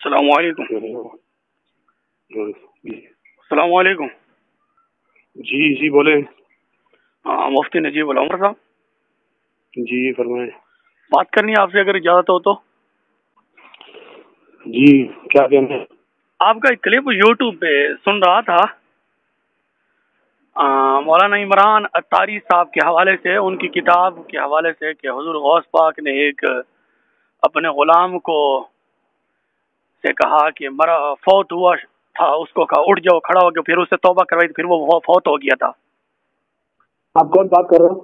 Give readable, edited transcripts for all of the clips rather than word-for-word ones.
السلام علیکم. السلام علیکم. جی بولے. ہاں مفتی نجیب العمر صاحب. جی فرمائیں. بات کرنی ہے آپ سے اگر اجازت ہو تو. جی کیا کہنا ہے؟ آپ کا ایک کلپ یوٹیوب پہ سن رہا تھا مولانا عمران اتاری صاحب کے حوالے سے، ان کی کتاب کے حوالے سے، کہ حضور غوث پاک نے ایک اپنے غلام کو سے کہا کہ فوت ہوا تھا، اس کو کہا اٹھ جاؤ، کھڑا ہو گیا، پھر اس سے توبہ کروائی، پھر وہ فوت ہو گیا تھا. آپ کون بات کر رہے ہو؟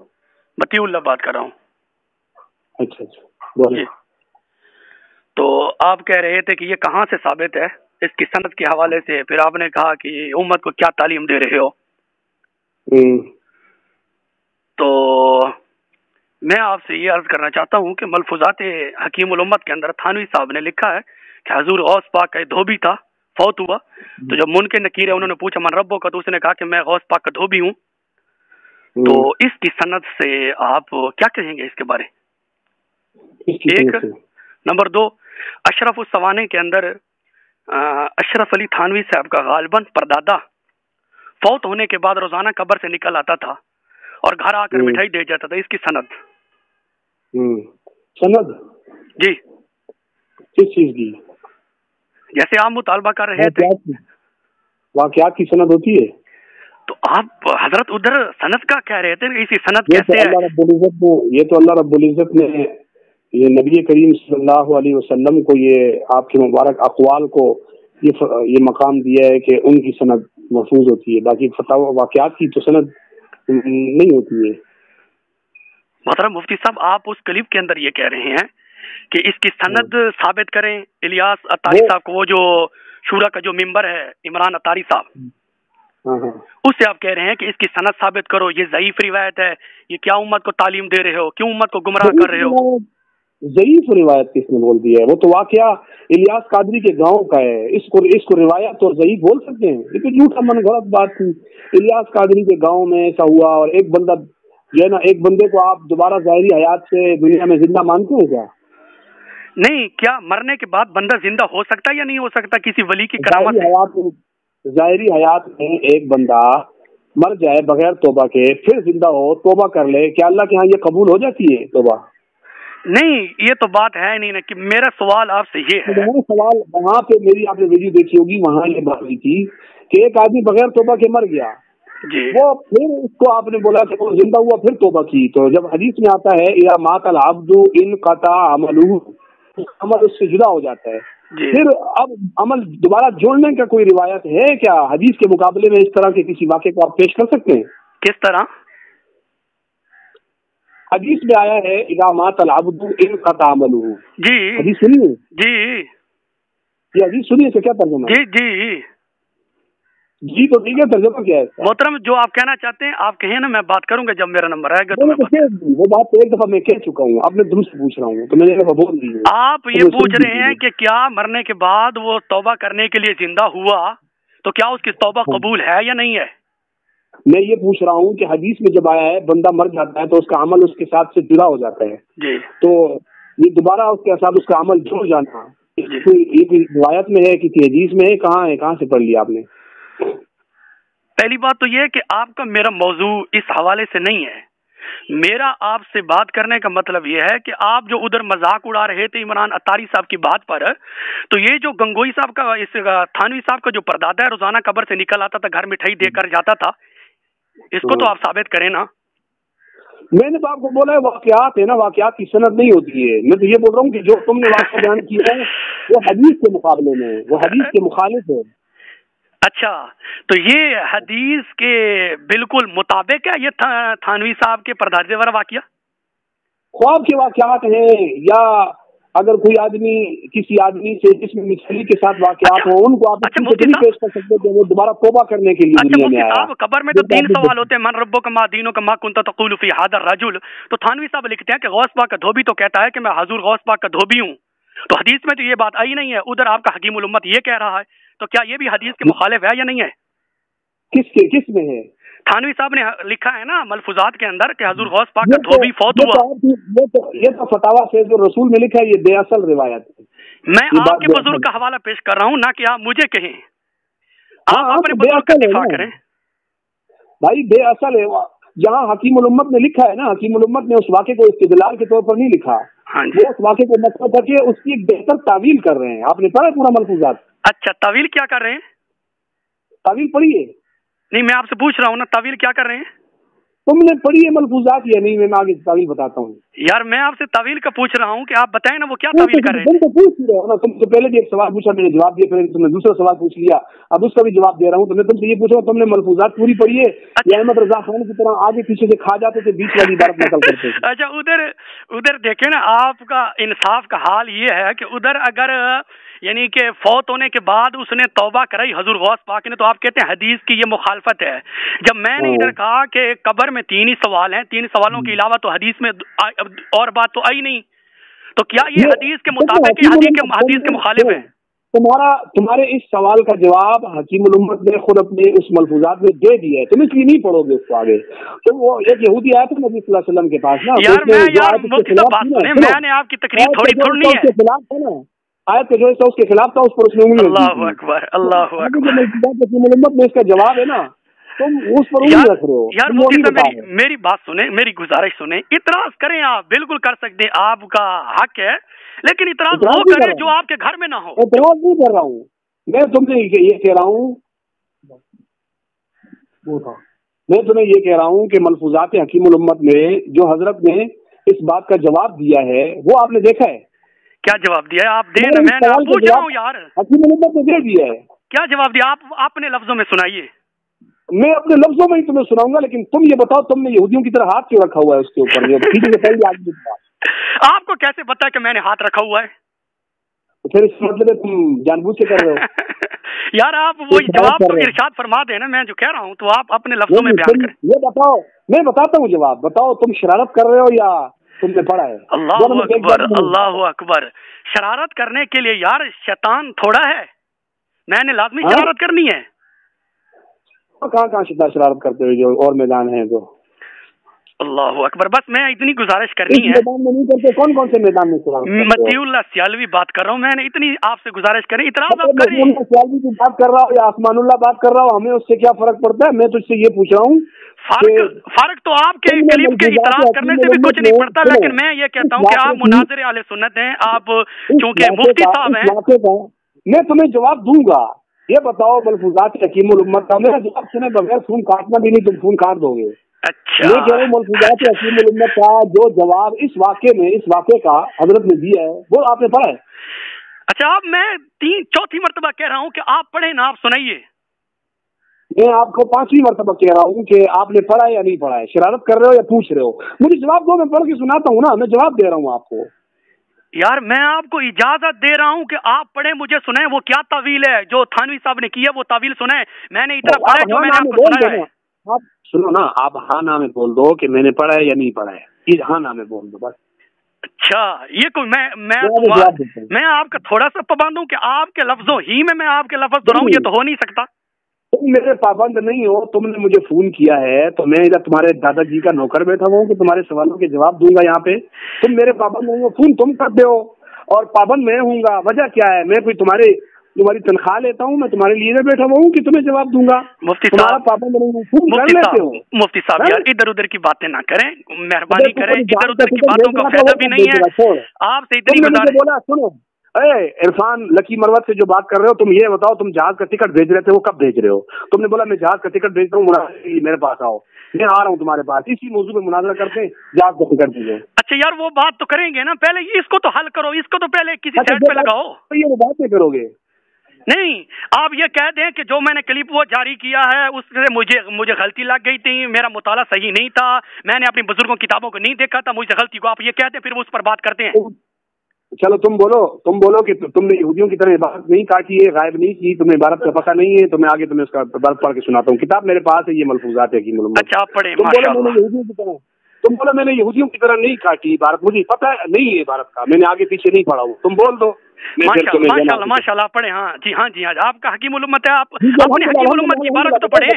متی اللہ بات کر رہا ہوں. اچھا بولے. تو آپ کہہ رہے تھے کہ یہ کہاں سے ثابت ہے اس کی سند کے حوالے سے، پھر آپ نے کہا کہ امت کو کیا تعلیم دے رہے ہو. تو میں آپ سے یہ عرض کرنا چاہتا ہوں کہ ملفوظات حکیم الامت کے اندر تھانوی صاحب نے لکھا ہے کہ حضور غوث پاک کا دھوبی تھا، فوت ہوا، تو جب منکر نکیر ہے انہوں نے پوچھا من ربو کا، تو اس نے کہا کہ میں غوث پاک کا دھوبی ہوں. تو اس کی سند سے آپ کیا کہیں گے اس کے بارے؟ ایک. نمبر دو، اشرف السوانے کے اندر اشرف علی تھانوی صاحب کا غالباً پردادا فوت ہونے کے بعد روزانہ قبر سے نکل آتا تھا اور گھر آ کر مٹھائی دے جاتا تھا. اس کی سند. سند جی کس چیز کی؟ جیسے آپ مطالبہ کر رہے تھے واقعات کی سند ہوتی ہے. تو آپ حضرت ادھر سند کا کہہ رہے تھے، اسی سند یہ کیسے ہے؟ اللہ رب العزت نے یہ نبی کریم صلی اللہ علیہ وسلم کو یہ آپ کے مبارک اقوال کو یہ مقام دیا ہے کہ ان کی سند محفوظ ہوتی ہے، باقی واقعات کی تو سند نہیں ہوتی ہے. محترم مفتی صاحب، آپ اس کلپ کے اندر یہ کہہ رہے ہیں کہ اس کی سند ثابت کریں. الیاس اتاری صاحب کو، وہ جو شورا کا جو ممبر ہے عمران اتاری صاحب، اس سے آپ کہہ رہے ہیں کہ اس کی سند ثابت کرو، یہ ضعیف روایت ہے، یہ کیا امت کو تعلیم دے رہے ہو، کیوں امت کو گمراہ کر رہے ہو؟ ضعیف روایت کس نے بول دی ہے؟ وہ تو واقعہ الیاس قادری کے گاؤں کا ہے. اس کو روایت اور ضعیف بول سکتے ہیں؟ یہ تو جھوٹا من گھڑت بات تھی. الیاس قادری کے گاؤں میں ایسا ہوا، اور ایک بندہ جو ہے نا، ایک بندے کو آپ دوبارہ ظاہری حیات سے دنیا میں زندہ مانتے ہیں کیا؟ نہیں. کیا مرنے کے بعد بندہ زندہ ہو سکتا ہے یا نہیں ہو سکتا کسی ولی کی کرامت سے؟ ظاہری حیات میں ایک بندہ مر جائے بغیر توبہ کے، پھر زندہ ہو، توبہ کر لے، کیا اللہ کے ہاں یہ قبول ہو جاتی ہے توبہ؟ نہیں، یہ تو بات ہے نہیں نا. کہ میرا سوال آپ سے یہ ہے، سوال وہاں پہ میری آپ نے ویڈیو دیکھی ہوگی، وہاں یہ بات ہوئی تھی کہ ایک آدمی بغیر توبہ کے مر گیا جی، وہ پھر اس کو آپ نے بولا کہ وہ زندہ ہوا پھر توبہ کی. تو جب حدیث میں آتا ہے اذا مات العبد انقطع عملہ، عمل اس سے جدا ہو جاتا ہے. پھر اب عمل دوبارہ جوڑنے کا کوئی روایت ہے کیا؟ حدیث کے مقابلے میں اس طرح کے کسی واقعے کو آپ پیش کر سکتے ہیں؟ کس طرح؟ حدیث میں آیا ہے اذا مات العبد انقطع عملہ. جی حدیث سنی ہے؟ جی یہ حدیث سنی ہے، کیا ترجمہ ہے؟ جی تو ٹھیک ہے، ترجمہ کیا ہے اس کا؟ محترم جو آپ کہنا چاہتے ہیں آپ کہیں نا، میں بات کروں گا جب میرا نمبر آئے گا تو میں وہ بات ایک دفعہ میں کہہ چکا ہوں، آپ نے درست پوچھ رہا ہوں تو میں نے ایک دفعہ بول دی ہے. آپ یہ پوچھ رہے ہیں کہ کیا مرنے کے بعد وہ توبہ کرنے کے لیے زندہ ہوا تو کیا اس کی توبہ قبول ہے یا نہیں ہے؟ میں یہ پوچھ رہا ہوں کہ حدیث میں جب آیا ہے بندہ مر جاتا ہے تو اس کا عمل اس کے ساتھ سے جدا ہو جاتا ہے. جی. تو یہ دوبارہ اس کے ساتھ اس کا عمل جڑ جانا یہ روایت میں ہے، کسی حدیث میں ہے؟ کہاں سے پڑھ لیا آپ نے؟ پہلی بات تو یہ کہ آپ کا میرا موضوع اس حوالے سے نہیں ہے. میرا آپ سے بات کرنے کا مطلب یہ ہے کہ آپ جو ادھر مذاق اڑا رہے تھے عمران اتاری صاحب کی بات پر، تو یہ جو گنگوئی صاحب کا، اس تھانوی صاحب کا جو پردادا ہے روزانہ قبر سے نکل آتا تھا، گھر مٹھائی دے کر جاتا تھا، اس کو تو آپ ثابت کریں نا. میں نے تو آپ کو بولا ہے واقعات ہے نا، واقعات کی سند نہیں ہوتی ہے. میں تو یہ بول رہا ہوں کہ جو تم نے واقعہ بیان کیا ہے وہ حدیث کے مقابلے میں، وہ حدیث کے مخالف ہے. اچھا، تو یہ حدیث کے بالکل مطابق ہے یہ تھانوی صاحب کے پردادے والا واقعہ؟ خواب کے واقعات ہیں، یا اگر کوئی آدمی کسی آدمی سے جس میں مچھلی کے ساتھ واقعات ہوں ان کو آپ نہیں پیش کر سکتے کہ وہ دوبارہ توبہ کرنے کے لیے دنیا میں آیا. قبر میں تو 3 سوال ہوتے ہیں، من ربک ما دینک ما کنت تقول فی ھذا الرجل. تو تھانوی صاحب لکھتے ہیں کہ غوث پاک کا دھوبی تو کہتا ہے کہ میں حضور غوث پاک کا دھوبی ہوں. تو حدیث میں تو یہ بات آئی نہیں ہے. ادھر آپ کا حکیم الامت یہ کہہ رہا ہے، تو کیا یہ بھی حدیث کے مخالف ہے یا نہیں ہے؟ کس میں ہے؟ تھانوی صاحب نے لکھا ہے نا ملفوظات کے اندر کہ حضور غوث پاک کا دھوبی فوت ہوا. یہ تو فتاوی فیض الرسول میں لکھا ہے، یہ بے اصل روایت ہے. मैं आपके बुजुर्ग का हवाला पेश कर रहा हूँ, ना कि आप मुझे कहें। आप अपने बुजुर्ग का दिफा करें भाई। बेअसल है जहाँ हकीमुल उम्मत ने लिखा है ना, हकीमुल उम्मत ने उस वाक़े को इस्तिदलाल के तौर पर नहीं लिखा, वो उस वाक़े को मतलब करके उसकी एक बेहतर तावील कर रहे हैं। आपने पढ़ा पूरा मलफूजात? अच्छा, तावील क्या कर रहे हैं? तावील पढ़ी है? नहीं, मैं आपसे पूछ रहा हूँ ना, तावील क्या कर रहे हैं? तुमने पढ़ी है मलफूजात या नहीं? मैं आगे तावील बताता हूँ यार। मैं आपसे तावील का पूछ रहा हूँ कि आप बताएं ना वो क्या तावील कर रहे हैं। तुम तो पूछ रहे हो ना, तुम तो पहले भी एक सवाल पूछा, मैंने जवाब दिया, फिर तुमने दूसरा सवाल पूछ लिया, अब उसका भी जवाब दे रहा हूँ। तुमने तुमसे ये पूछा तुमने मलफूजात पूरी पढ़ी है या अहमद रजा खान की तरह आगे पीछे से खा जाते थे, बीच वाली बात नकल करते थे? अच्छा, उधर देखे ना, आपका इंसाफ का हाल ये है कि उधर अगर यानी कि फौत होने के बाद उसने तौबा कराई हजूर गौस पाक ने, तो आप कहते हैं हदीस की ये मुखालफत है। जब मैंने इधर कहा कि कब्र में 3 ही सवाल हैं, 3 सवालों के अलावा तो हदीस में और बात तो आई नहीं, तो क्या ये हदीस के मुताबिक हदीस के मुखालिफ है? तुम्हारे इस सवाल का जवाब हकीमुल उम्मत ने खुद अपने उस मलफूजात में दे दिया है, तुम इसलिए नहीं पढ़ोगे उसको आगे। तो वो एक यहूदी आया था नबी सल्लल्लाहु अलैहि वसल्लम के पास ना, मैंने आपकी तकरीर थोड़ी है, खिलाफ था ना, आयत के जो है उसके खिलाफ था, उस पर उसने उंगली अल्लाहु अकबर, अल्लाहु अकबर। हकीमुल उम्मत में इसका जवाब है ना, तुम उस पर उंगली रख रहे हो। यार मुफ्ती साहब, मेरी बात सुने, मेरी गुजारिश सुने। इतराज करें आप, बिल्कुल कर सकते हैं, आपका हक है, लेकिन इतराज वो करें जो आपके घर में ना हो। इतराज नहीं कर रहा हूँ मैं, तुमसे ये कह रहा हूँ, मैं तुम्हें ये कह रहा हूँ कि मलफूजात हकीमुल उम्मत में जो हजरत ने इस बात का जवाब दिया है वो आपने देखा है? क्या जवाब दिया है? आप दे रहे, मैं पूछ रहा हूँ यार। हकीमुल उम्मत ने दे दिया है। क्या जवाब दिया? आप अपने लफ्जों में सुनाइए। मैं अपने लफ्जों में ही तुम्हें सुनाऊंगा, लेकिन तुम ये बताओ तुमने यहूदियों की तरह हाथ क्यों रखा हुआ है उसके ऊपर? आपको कैसे पता है कि मैंने हाथ रखा हुआ है? तो फिर इस मतलब है तुम जानबूझ के कर रहे हो। यार आप वो जवाब तो इरशाद फरमा देना, मैं जो कह रहा हूँ, तो आप अपने लफ्जों में बयान करें। ये बताओ, मैं बताता हूँ जवाब, बताओ तुम शरारत कर रहे हो या तुमने पढ़ा है? अल्लाहु अकबर, अल्लाहु अकबर। शरारत करने के लिए यार शैतान थोड़ा है, मैंने लाजमी शरारत करनी है। कहाँ शरारत करते हुए जो और मैदान है तो? अल्लाहु अकबर। बस मैं इतनी गुजारिश करनी है। मैदान में नहीं करते, कौन कौन से मैदान में शरारत? मतीउल्लाह सियालवी बात कर रहा हूँ, मैंने इतनी आपसे गुजारिश करी, इतराज आप करें। सियालवी की बात कर रहा हूँ या आसमानुल्लाह बात कर रहा हूँ, हमें उससे क्या फर्क पड़ता है? मैं तुझसे ये पूछ रहा हूँ, फर्क तो आपके क्लिप के इतराज करने से भी कुछ नहीं पड़ता, लेकिन मैं ये कहता हूँ कि आप मुनाज़िर आले सुन्नत हैं, आप चूंकि मुफ्ती साहब हैं। मैं तुम्हें जवाब दूंगा। ये बताओ मलफूजात हकीमुल उम्मत का, मेरा जवाब सुने बगैर फोन काटना भी नहीं, तुम फोन काट दोगे। अच्छा, मैं कह रहा हूँ मलफूजात हकीमुल उम्मत का जो जवाब इस वाक़े का हजरत ने दिया है वो आपने पढ़ा है? अच्छा, अब मैं 4थी मर्तबा कह रहा हूँ कि आप पढ़े ना, आप सुनाइए। मैं आपको 5वीं मर्तबा कह रहा हूँ कि आपने पढ़ा है या नहीं पढ़ा है, शरारत कर रहे हो या पूछ रहे हो? मुझे जवाब दो, मैं पढ़ के सुनाता हूँ ना, मैं जवाब दे रहा हूँ आपको। यार मैं आपको इजाजत दे रहा हूँ कि आप पढ़े, मुझे सुनाए वो क्या तावील है जो थानवी साहब ने की है, वो तावील सुनाए। मैंने इतना पढ़ा है जो मैंने आपको सुनाया है। आप सुनो ना, आप हाँ ना में बोल दो कि मैंने पढ़ा है या नहीं पढ़ा है, हाँ ना में बोल दो बस। अच्छा, ये कोई मैं आपका थोड़ा सा पाबंद हूँ कि आपके लफ्जों ही में मैं आपके लफ्ज सुनाऊं, ये तो हो नहीं सकता। तुम मेरे पाबंद नहीं हो, तुमने मुझे फोन किया है तो मैं इधर तुम्हारे दादाजी का नौकर बैठा हूँ कि तुम्हारे सवालों के जवाब दूंगा यहाँ पे। तुम मेरे पाबंद नहीं हो, फोन तुम करते हो और पाबंद मैं हूँगा। वजह क्या है? मैं कोई तुम्हारी तनख्वाह लेता हूँ? मैं तुम्हारे लिए बैठा हुआ हूँ कि तुम्हें जवाब दूंगा? मुफ्ती साहब, पाबंद नहीं हूँ, फोन कर लेते हो। मुफ्ती साहब यार इधर उधर की बातें ना करें, मेहरबानी करें, इधर उधर की बातों का फायदा भी नहीं है। आपसे इतनी गुजारिश। बोला सुनो, इरफान लकी मरवत से जो बात कर रहे हो, तुम ये बताओ तुम जहाज का टिकट भेज रहे थे वो कब भेज रहे हो? तुमने बोला मैं जहाज का टिकट भेज रहा हूँ, मेरे पास आओ। मैं आ रहा हूँ तुम्हारे पास, इसी मौजू पे मुनाजरा करते हैं, जहाज का टिकट भेजो। अच्छा यार वो बात तो करेंगे ना, पहले इसको तो हल करो, इसको तो पहले किसी साइड पे लगाओ। तो ये बात नहीं करोगे? नहीं, आप ये कह दें कि जो मैंने क्लिप वो जारी किया है उससे मुझे गलती लग गई थी, मेरा मुताला सही नहीं था, मैंने अपनी बुजुर्गों किताबों को नहीं देखा था, मुझसे गलती को आप ये कहते हैं, फिर उस पर बात करते हैं। चलो तुम बोलो कि तुमने यहूदियों की तरह इबारत नहीं काटी है, गायब नहीं की, तुम्हें इबारत का पता नहीं है, तो मैं आगे तुम्हें उसका पढ़ के सुनाता हूँ। किताब मेरे पास है, ये मलफूजात है कि अच्छा आप पढ़े। तुम बोलो मैंने यहूदियों की तरह नहीं काटी इबारत, मुझे पता नहीं है इबारत का, मैंने आगे पीछे नहीं पढ़ा हूँ। तुम बोल दो। माशाल्लाह माशाल्लाह पढ़े। हाँ जी, हाँ जी, हाँ, आपका हकीमुल उम्मत है, आप अपने हकीमुल उम्मत की इबारत तो पढ़े।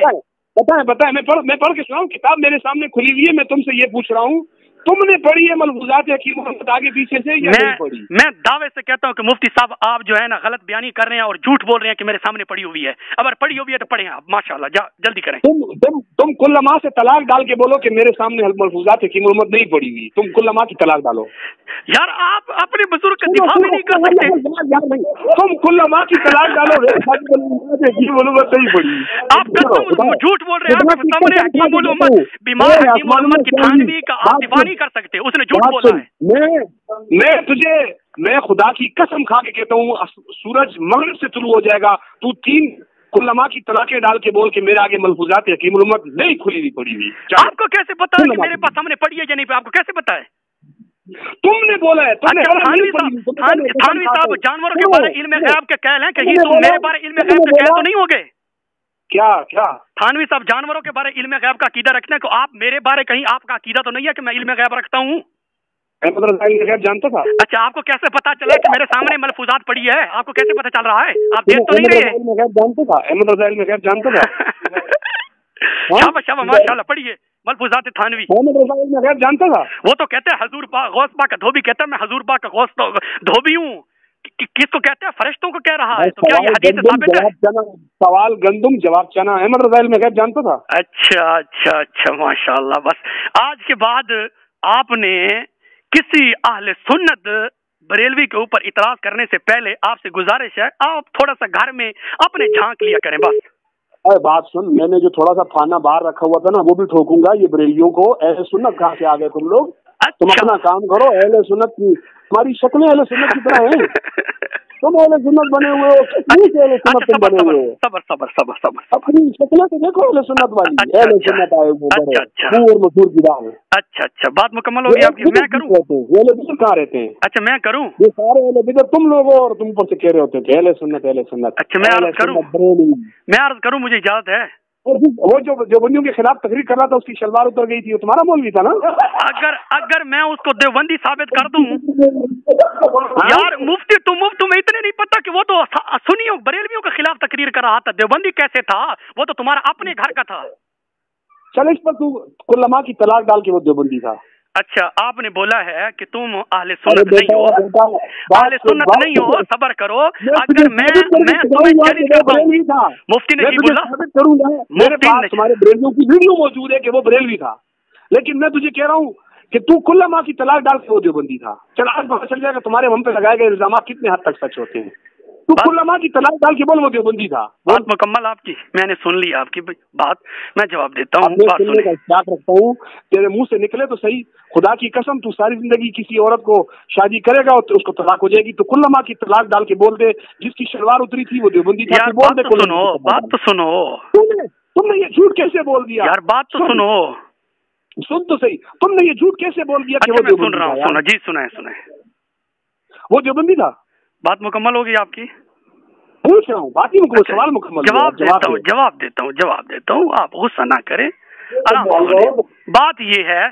बताए मैं पढ़ के सुनाऊं? किताब मेरे सामने खुली हुई है, मैं तुमसे ये पूछ रहा हूँ तुमने पढ़ी है मलफूजात हकीम मोहम्मद आगे पीछे से या नहीं पढ़ी? मैं दावे से कहता हूँ कि मुफ्ती साहब आप जो है ना गलत बयानी कर रहे हैं और झूठ बोल रहे हैं कि मेरे सामने पड़ी हुई है। अगर पड़ी हुई है तो पढ़े आप, माशाल्लाह, जल्दी करें। तुम कुल्लमा से तलाक डाल के बोलो कि मेरे सामने मलफूजात हकीम मोहम्मद नहीं पड़ी हुई। तुम कुल्लमा की तलाक डालो। यार आप अपने बुजुर्ग का दिफा भी नहीं कर सकते। तुम कुल्लमा की तलाक डालो, नहीं पड़ी। आप झूठ बोल रहे हैं। आपके सामने हकीम मोहम्मद, बीमार हकीम मोहम्मद की थानवी का आप दिफा नहीं कर सकते, उसने झूठ बोला है। मैं खुदा की कसम खा के कहता हूँ, सूरज मगरिब से तुलू हो जाएगा, तू 3 कुल्लमा की तलाकें डाल के बोल के मेरे आगे मलफूजात हकीम मोहम्मद नहीं खुली नहीं पड़ी हुई। आपको कैसे पता है कि मेरे पास सामने पड़ी है या नहीं? आपको कैसे पता है? तुमने बोला है। थानवी साहब जानवरों के बारे इल्म गैब के कहल हैं, कहीं तुम मेरे बारे इल्म गैब के कहल तो नहीं हो गए? क्या थानवी साहब जानवरों के बारे इल्म गैब का अकीदा रखते हैं, तो आप मेरे बारे कहीं आपका अकीदा तो नहीं है कि मैं इल्म गैब रखता हूँ? जानता था। अच्छा, आपको कैसे पता चला कि मेरे सामने मलफूजात पड़ी है? आपको कैसे पता चल रहा है? आप देख तो नहीं रहे? जानता था, अहमद रज़ाइल में जानता था। शाबाश माशाल्लाह, पढ़िए मलफूजात थानवी। जानता था। वो तो कहते हैं हजूर पाक गौस पाक का धोबी, कहता है मैं हजूर पाक का गौस धोबी हूँ। किसको कहते हैं? फरिश्तों को कह रहा है। तो क्या ये हदीस से साबित है? सवाल गंदुम जवाब चना, अहमद रज़ाइल में जानता था। अच्छा माशाल्लाह। बस आज के बाद आपने किसी अहले सुन्नत बरेलवी के ऊपर इतराज करने से पहले आपसे गुजारिश है, आप थोड़ा सा घर में अपने झांक लिया करें बस। अरे बात सुन, मैंने जो थोड़ा सा खाना बाहर रखा हुआ था ना, वो भी ठोकूंगा। ये बरेलियों को अहले सुन्नत कहाँ से आ गए तुम लोग? अच्छा। तुम अपना काम करो। अहले सुन्नत की तुम्हारी शक्लें अहले सुन्नत की तरह हैं। तुम अहले सुन्नत बने हुए हो, अहले सुन्नत तुम बने हुए हो। सबर अपनी शक्लें तो देखो अहले सुन्नत वाली। अहले सुन्नत आए वो बड़े और मशहूर किताब है। अच्छा, बात मुकम्मल होगी आपकी। मैं करूं? अहले बिदअत कहाँ रहते हैं? अच्छा, मैं करूं? ये सारे अहले बिदअत तुम लोग हो, और तुम ऊपर से कह रहे होते थे अहले सुन्नत। अच्छा, मैं अर्ज करूं, मुझे इजाजत है? वो जो बंदियों के खिलाफ तकरीर कर रहा था, उसकी शलवार उतर गई थी, वो तुम्हारा मौलवी था ना? अगर मैं उसको देवबंदी साबित कर दूं यार मुफ्ती, तुम्हें इतने नहीं पता कि वो तो सुन्नियों बरेलवियों के खिलाफ तकरीर कर रहा था। देवबंदी कैसे था? वो तो तुम्हारा अपने घर का था। चल, इस पर तू कुल्लमा की तलाक डाल के वो देवबंदी था। अच्छा, आपने बोला है कि तुम अहले सुन्नत नहीं हो, अहले सुन्नत नहीं हो। सबर करो। अगर मैं तुम्हें चैलेंज करता हूं, मुफ्ती ने जी बोला, मेरे पास तुम्हारे बरेलवियों की वीडियो मौजूद है कि वो बरेलवी था, लेकिन मैं तुझे कह रहा हूँ कि तू कुल्लमा की तलाक डाल के वो देवबंदी था। चल, आज पता चल जाएगा तुम्हारे हम पे लगाए गए इल्जाम कितने हद तक सच होते हैं। तू कुल्लमा की तलाक डाल के बोल वो देवबंदी था। बात मुकम्मल आपकी, मैंने सुन ली आपकी बात, मैं जवाब देता हूँ। रखता हूँ तेरे मुंह से निकले तो सही, खुदा की कसम तू सारी जिंदगी किसी औरत को शादी करेगा और उसको तलाक हो जाएगी। तो कुल्लमा की तलाक डाल के बोल दे, जिसकी शलवार उतरी थी वो देवबंदी था। बात तो सुनो। तुमने ये झूठ कैसे बोल दिया? यार बात तो सुनो। सुन तो सही, तुमने ये झूठ कैसे बोल दिया? अच्छा, मैं सुन रहा हूँ, जी सुनाए। वो देवबंदी था। बात मुकम्मल होगी आपकी? पूछ रहा हूँ, बात ही मुकम्मल। सवाल मुकम्मल। जवाब देता हूँ। आप गुस्सा ना करें, आराम से। बात ये है,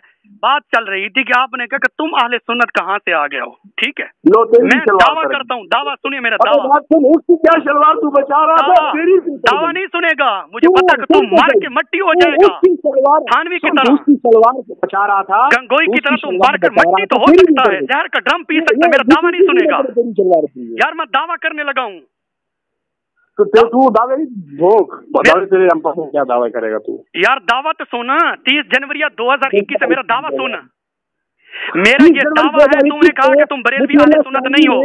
बात चल रही थी कि आपने कहा कि तुम अहले सुन्नत कहाँ से आ गए हो। ठीक है, मैं दावा करता हूँ, दावा सुनिए मेरा दावा। क्या शलवार तू बचा रहा था? दावा नहीं सुनेगा, मुझे पता कि तुम मार के मट्टी हो जाएगा। थानवी की तरह सलवार बचा रहा था, गंगोई की तरह तुम मार कर मट्टी तो हो सकता है, जहर का ड्रम पी सकता है, मेरा दावा नहीं सुनेगा। यार मैं दावा करने लगा हूँ। तो तू दावे तेरे हम पर क्या दावा करेगा तू? यार दावा तो सुना, 30 जनवरी 2021 से मेरा दावा सुना। मेरा ये दावा है, तुमने कहा कि तुम बरेलवी अहले सुन्नत नहीं हो।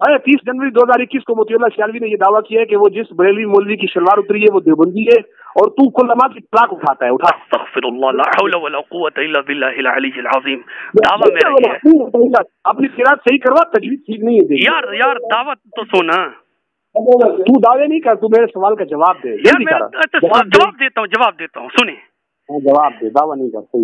अरे 30 जनवरी 2021 को मोतीउल्लाह सियालवी ने ये दावा किया है कि वो जिस बरेलवी मौलवी की शलवार उतरी है वो देवबंदी है, और तू कुल्लमा की तलाक उठाता है। उठा। अस्तगफिरुल्लाह, ला हौला वला कुव्वता इल्ला बिल्लाहिल अलीय्यिल अज़ीम। दावा मेरा ये है। अपनी किरात सही करवा, तजवीज़ ठीक नहीं है। यार दावा तो सुना। तू दावे नहीं कर, तू मेरे सवाल का जवाब दे। जवाब देता हूँ सुने। जवाब दे, दावा नहीं करते।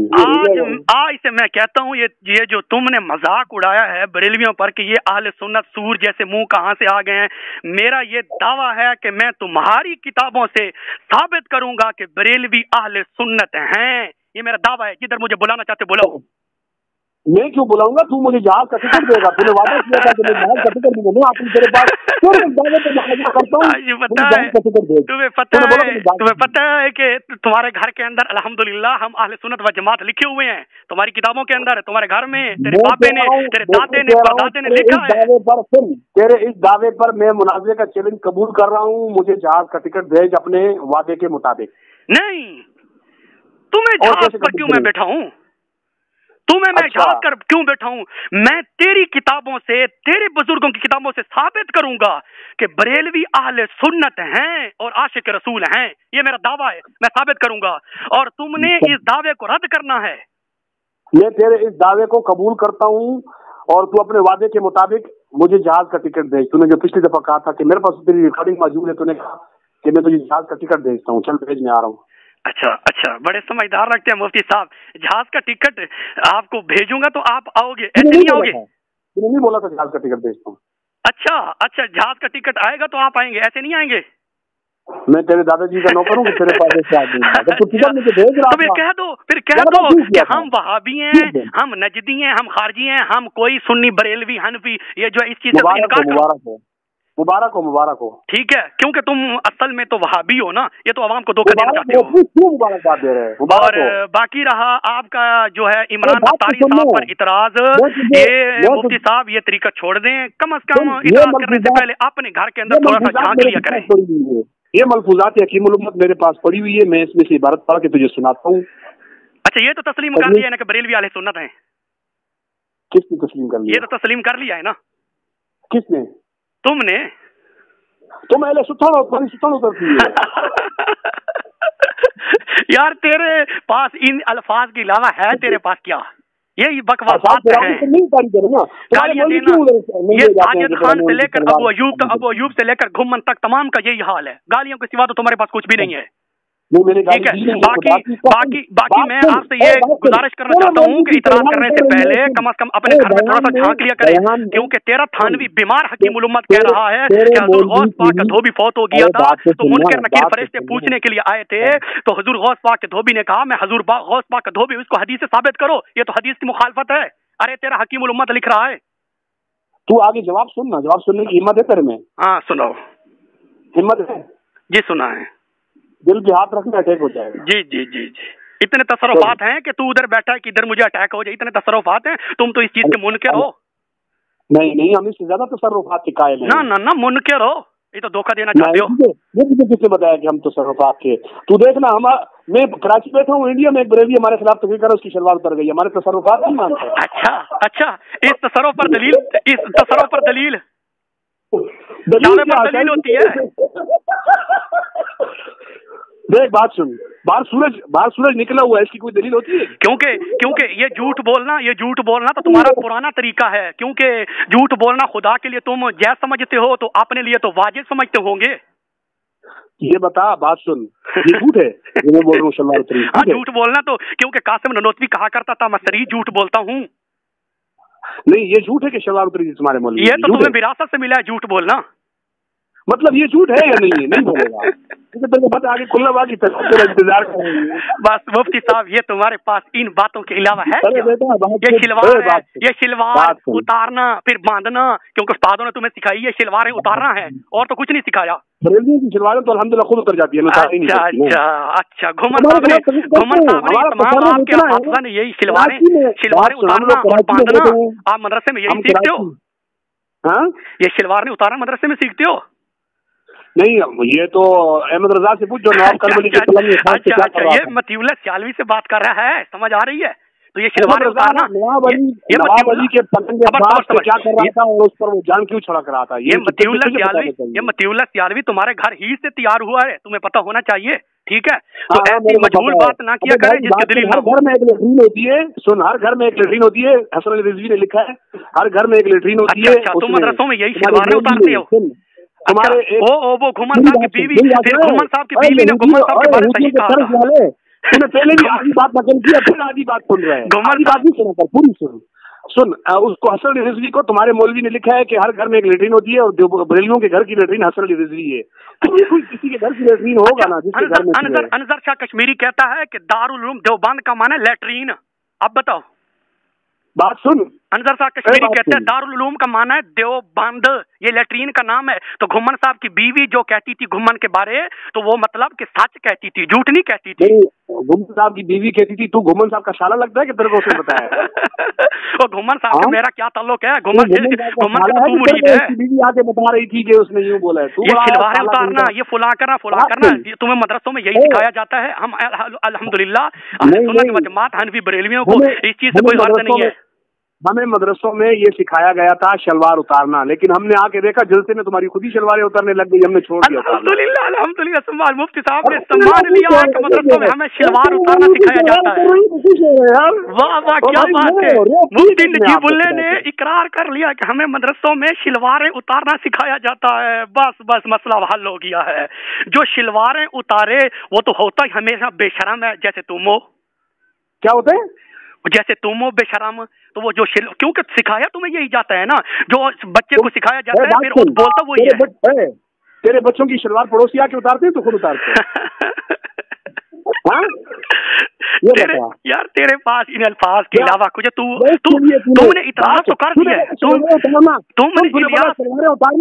आज से मैं कहता हूँ, ये जो तुमने मजाक उड़ाया है बरेलवियों पर कि ये अहले सुन्नत सूर जैसे मुंह कहाँ से आ गए हैं, मेरा ये दावा है कि मैं तुम्हारी किताबों से साबित करूंगा कि बरेलवी अहले सुन्नत हैं। ये मेरा दावा है। जिधर मुझे बुलाना चाहते बुलाओ। मैं क्यों बुलाऊंगा? तू मुझे जहाज का टिकट देगा, तूने वादा किया था कि मैं जहाज का टिकट भी दूंगा तेरे पास, करता हूँ तुम्हें पता है कि तुम्हारे घर के अंदर अल्हम्दुलिल्लाह हम अहले सुन्नत व जमात लिखे हुए हैं, तुम्हारी किताबों के अंदर, तुम्हारे घर में तेरे बापे ने, तेरे दादे ने, परदादे ने लिखा है। तेरे इस दावे पर मैं मुनाज़रे का चैलेंज कबूल कर रहा हूँ, मुझे जहाज का टिकट भेज अपने वादे के मुताबिक। नहीं, तुम्हें जहाज पर क्यों मैं बैठा हूँ? तुम्हें मैं जहाज कर क्यों बैठा हूं? मैं तेरी किताबों से, तेरे बुजुर्गों की किताबों से साबित करूंगा कि बरेलवी अहले सुन्नत हैं और आशिक रसूल हैं। ये मेरा दावा है, मैं साबित करूंगा, और तुमने इस दावे को रद्द करना है। मैं तेरे इस दावे को कबूल करता हूं और तू अपने वादे के मुताबिक मुझे जहाज का टिकट भेज। तूने जो पिछली दफा कहा था कि मेरे पास तेरी रिकॉर्डिंग मौजूद है, तूने कहा कि मैं तुझे जहाज का टिकट भेजता हूँ, चल भेज, मैं आ रहा हूँ। अच्छा, बड़े समझदार लगते हैं मुफ्ती साहब। जहाज का टिकट आपको भेजूंगा तो आप आओगे, ऐसे नहीं आओगे? तूने नहीं बोला था जहाज का टिकट भेजता हूँ। अच्छा, जहाज का टिकट आएगा तो आप आएंगे, ऐसे नहीं आएंगे? मैं तेरे दादाजी का नौकर हूँ, तेरे पास ऐसे आ जाऊंगा। तो फिर कह दो कि हम वहाबी हैं, हम नजदी हैं, हम खारजी हैं, हम कोई सुन्नी बरेलवी हनफी, ये जो इस चीज से इनकार मुबारक हो। ठीक है, क्योंकि तुम असल में तो वहाबी हो ना, ये तो आवाम को धोखा देना चाहते हो। मुबारकबाद दे रहे हैं। और बाकी रहा आपका जो है इमरान अत्तारी साहब पर इतराज, ये मुफ्ती साहब ये तरीका छोड़ दें, कम से कम इतराज करने से पहले अपने घर के अंदर थोड़ा सा झांक लिया करें। ये मलफूजात हकीमुल उम्मत मेरे पास पड़ी हुई है, मैं इसमें से इबारत पढ़ के तुझे सुनाता हूँ। अच्छा, ये तो तस्लीम कर लिया है ना कि बरेलवी अहले सुन्नत हैं? किसने तस्लीम कर लिया? ये तो तस्लीम कर लिया है ना? किसने? तुमने। तुम अहले सुल्तान उतरती है। यार तेरे पास इन अल्फाज के अलावा है तेरे पास क्या? यही बकवास बात है। गालियां देना, ये साजिद खान से लेकर अबू अयूब से लेकर घुमन तक तमाम का यही हाल है। गालियों के सिवा तो तुम्हारे पास कुछ भी नहीं है। ठीक है, बाकी मैं आपसे ये गुजारिश करना चाहता हूँ कि इतराज करने से पहले कम से कम अपने घर में थोड़ा सा झांक लिया करें, क्योंकि तेरा थानवी बीमार हकीमुल उम्मत कह रहा है कि हुजूर गौस पाक का धोबी फौत हो गया था, तो मुनकर नकीर फरिश्ते पूछने के लिए आए थे, तो हुजूर गौस पाक के धोबी ने कहा मैं हुजूर गौस पाक का धोबी, इसको हदीस से साबित करो, ये तो हदीस की मुखालफत है। अरे तेरा हकीमुल उम्मत लिख रहा है। तू आगे जवाब सुनना, जवाब सुनने की हिम्मत है तेरे में? हाँ सुनाओ। हिम्मत है जी? सुना है। दिल पे हाथ रखना अटैक हो जाएगा। जी। इतने तसर्रुफात हैं कि तू उधर बैठा है कि इधर मुझे अटैक हो जाए, इतने तसर्रुफात हैं। तुम तो इस चीज के मुनकर हो। नहीं, हम इससे ज्यादा तसर्रुफात के कायल हैं। ना मुनकर हो, ये तो धोखा देना चाहते हो। ये किसने बताया कि हम तसर्रुफात के? तू देखना, मैं कराची बैठा हूँ, इंडिया में एक बरेलवी हमारे खिलाफ तकरीर कर, उसकी शलवार उतर गई, हमारे तसर्रुफात नहीं मानते। अच्छा, इस तसर्रुफ पर दलील होती है। देख बात सुन, बाहर सूरज निकला हुआ है, इसकी कोई दलील होती है? क्योंकि ये झूठ बोलना तो तुम्हारा पुराना तरीका है, क्योंकि झूठ बोलना खुदा के लिए तुम जायज समझते हो, तो अपने लिए तो वाजिब समझते होंगे। ये बता, बात सुन, ये झूठ है मैं बोल रहा हूँ शलवार उतरी? हाँ, झूठ बोलना तो, क्योंकि कासिम ननोतवी कहा करता था मैं सरी झूठ बोलता हूँ। नहीं, ये झूठ है कि शलवार उतरी तुम्हारे मुल्क में? ये तो तुम्हें विरासत से मिला है झूठ बोलना। मतलब ये झूठ है या नहीं बोलेगा? आगे खुल्लाबाजी इंतजार करेंगे। बस मुफ्ती साहब, ये तुम्हारे पास इन बातों के अलावा है क्या? ये शलवार उतारना फिर बांधना, क्योंकि उस्तादों ने तुम्हें सिखाई है शलवारें उतारना है, और तो कुछ नहीं सिखाया। बरेलवी की शलवारें तो अल्हम्दुलिल्लाह खुद उतर जाती है। अच्छा, घुमन साहब ने तमाम आपके हाफिज़ा ने यही शलवारें उतारना और बांधना आप मदरसे में यही सीखते हो? हाँ, ये शलवारें उतारना मदरसे में सीखते हो? नहीं, ये तो अहमद रजा से पूछ जो नवाब करबली के पलंग में खास क्या कर रहा है। ये मतीउल्लाह सियालवी से बात कर रहा है, समझ आ रही है? तो ये शलवार उतारना नवाब अली के पलंग में क्या कर रहा था और उस पर वो जान क्यों छड़क रहा था? ये मतीउल्लाह सियालवी तुम्हारे घर ही से तैयार हुआ है, तुम्हें पता होना चाहिए। ठीक है, तो ऐसी मजबूर बात ना किया करें जिसकी दलील ना हो। घर में एक लेटरीन होती है, सुन, हर घर में एक लेटरीन होती है, हसन अली रिजवी ने लिखा है, हर घर में एक लेटरीन होती है। तुम मदरसों में यही शलवारें उतारते हो? तुम्हारे वो घुमन साहब की बीवी, फिर घुमन साहब की बीवी ने घुमन साहब के बारे में सही कहा था। तूने पहले भी आधी बात नकल की, फिर आधी बात सुन रहे हैं। आधी बात नहीं सुना, पूरी सुन। उसको हसन अली रिजवी को तुम्हारे मौलवी ने लिखा है कि हर घर में एक लेटरीन होती है, और बरेलियों के घर की लेटरीन हसन अली रिजवी है। कोई किसी के घर की लेटरीन होगा ना जिसके घर में? अनजर शाह कश्मीरी कहता है कि दारुल उलूम देवबंद का माना लेटरीन। अब बताओ। बात सुन, अनसर साहब कश्मीरी कहते हैं दारुल उलूम का माना है देवबंद, ये लेटरीन का नाम है। तो घुम्मन साहब की बीवी जो कहती थी घुम्मन के बारे, तो वो मतलब कि सच कहती थी, झूठ नहीं कहती थी। घुम्मन साहब की बीवी कहती थी, तू घुम्मन साहब का शाला लगता है कि तेरे को उसने बताया? वो घुम्मन साहब का मेरा क्या ताल्लुक है? घुम्मन का तू मुरीद है। बीवी आके बता रही थी कि उसने यूं बोला है, तू ये खिलवाड़े उतारना, ये फुला करना, तुम्हें मदरसों में यही सिखाया जाता है। हम अल्हम्दुलिल्लाह सुन्नत व जमात हनफी बरेलवियों को इस चीज से कोई गर्ज नहीं है। हमें मदरसों में ये सिखाया गया था शलवार उतारना, लेकिन हमने आके देखा जलसे में तुम्हारी खुद ही शलवारें उतारने लग गई, हमने छोड़ दिया। अल्हम्दुलिल्लाह अल्हम्दुलिल्लाह, सम्मान मुफ्ती साहब ने सम्मान लिया कि मदरसों में हमें शलवार उतारना सिखाया जाता है। वाह वाह, क्या बात है। मुफ्ती नजीबुल्लाह ने इकरार कर लिया कि हमें मदरसों में शलवारें उतारना सिखाया जाता है। बस बस मसला हल हो गया है। जो शलवारें उतारे वो तो होता ही हमेशा बेशरम है, जैसे तुम हो। क्या होते हैं? जैसे तुम हो बेशरम। तो वो जो क्योंकि सिखाया तुम्हें यही जाता है ना, जो बच्चे को सिखाया जाता है फिर वो बोलता वही है। तेरे बच्चों की शलवार पड़ोसी आके उतारते हैं तो खुद उतारते हैं। यार तेरे पास इन अल्फाज के अलावा कुछ तुमने इतराज तो कर दिया है। तुमने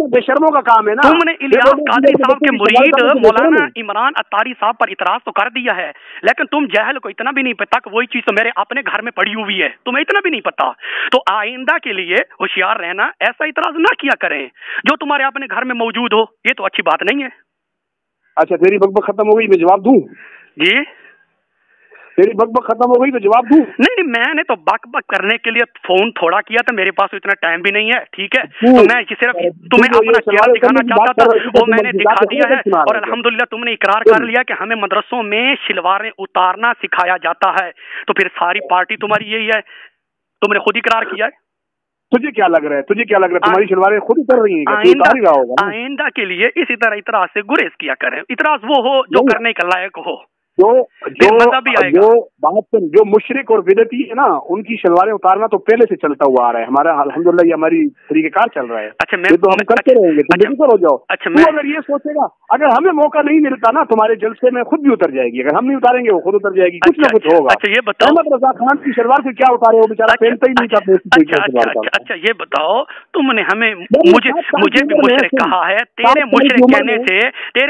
बेशर्मों का काम है ना। तुमने इलियास कादरी साहब के मुरीद मौलाना इमरान अत्तारी साहब पर इतराज तो कर दिया है, लेकिन तुम जहल को इतना भी नहीं पता कि वही चीज तो मेरे अपने घर में पड़ी हुई है, तुम्हें इतना भी नहीं पता। तो आइंदा के लिए होशियार रहना, ऐसा इतराज ना किया करें जो तुम्हारे अपने घर में मौजूद हो, ये तो अच्छी बात नहीं है। अच्छा, तेरी बकबक खत्म हो गई, मैं जवाब दूं? जी, तेरी बकबक खत्म हो गई तो जवाब दूं? नहीं, मैंने तो बकबक करने के लिए फोन थोड़ा किया था, मेरे पास तो इतना टाइम भी नहीं है, ठीक है। तो मैं सिर्फ तुम्हें अपना चेहरा दिखाना चाहता था, वो मैंने दिखा दिया है। और अल्हम्दुलिल्लाह तुमने इकरार कर लिया कि हमें मदरसों में शलवारें उतारना सिखाया जाता है, तो फिर सारी पार्टी तुम्हारी यही है, तुमने खुद इकरार किया है। तुझे क्या लग रहा है? तुम्हारी शलवारें खुद उतर रही हैं? आइंदा के लिए इसी तरह इतराज से गुरेज किया करें। इतराज वो हो जो करने के लायक हो, जो मुशरिक और बिदती है ना, उनकी शलवारें उतारना तो पहले से चलता हुआ आ रहा है हमारा। अल्हम्दुलिल्लाह ये हमारी तरीकेकार चल रहा है। अच्छा, मैं तो हम करते रहेंगे, तुम बेफिक्र हो जाओ। अच्छा, मैं अगर ये सोचेगा, अगर हमें मौका नहीं मिलता ना तुम्हारे जलसे में, खुद भी उतर जाएगी। अगर हम नहीं उतारेंगे वो खुद उतर जाएगी, कुछ ना कुछ होगा। अच्छा, ये बताओ अहमद रजा खान की शलवार से क्या उतारे, वो बेचारा पहनता ही नहीं था। अच्छा, ये बताओ, तुमने हमें मुझे भी मुशरिक कहा है। तेरे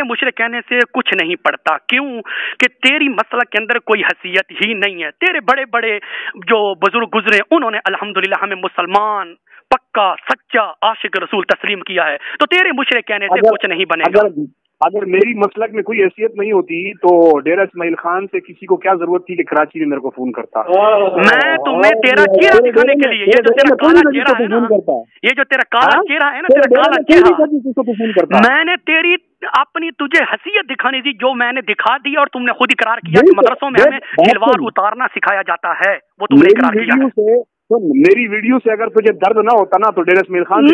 मुशरिक कहने से कुछ नहीं पड़ता। क्यों? कि तेरी मसलक के अंदर कोई हैसियत ही नहीं है। तेरे बड़े बड़े जो बुजुर्ग गुजरे, उन्होंने अल्हम्दुलिल्लाह हमें मुसलमान पक्का सच्चा आशिक रसूल तस्लीम किया है, तो तेरे मुशरिक कहने से कुछ नहीं बनेगा। अगर मेरी मसलक में कोई हैसियत नहीं होती तो डेरा इस्माइल खान से किसी को क्या जरूरत थी कि कराची में मेरे को फोन करता? मैं तुम्हें तेरा चेहरा दिखाने के लिए, ये जो तेरा काला चेहरा है ना, ये जो तेरा काला चेहरा है ना, तेरा काला चेहरा, मैंने तेरी अपनी तुझे हैसियत दिखानी थी, जो मैंने दिखा दी, और तुमने खुद इकरार किया कि मदरसों में हमें शलवार उतारना सिखाया जाता है, वो तुमने इकरार किया है। मेरी वीडियो से अगर तुझे दर्द ना होता ना तो डेरा इस्माइल खान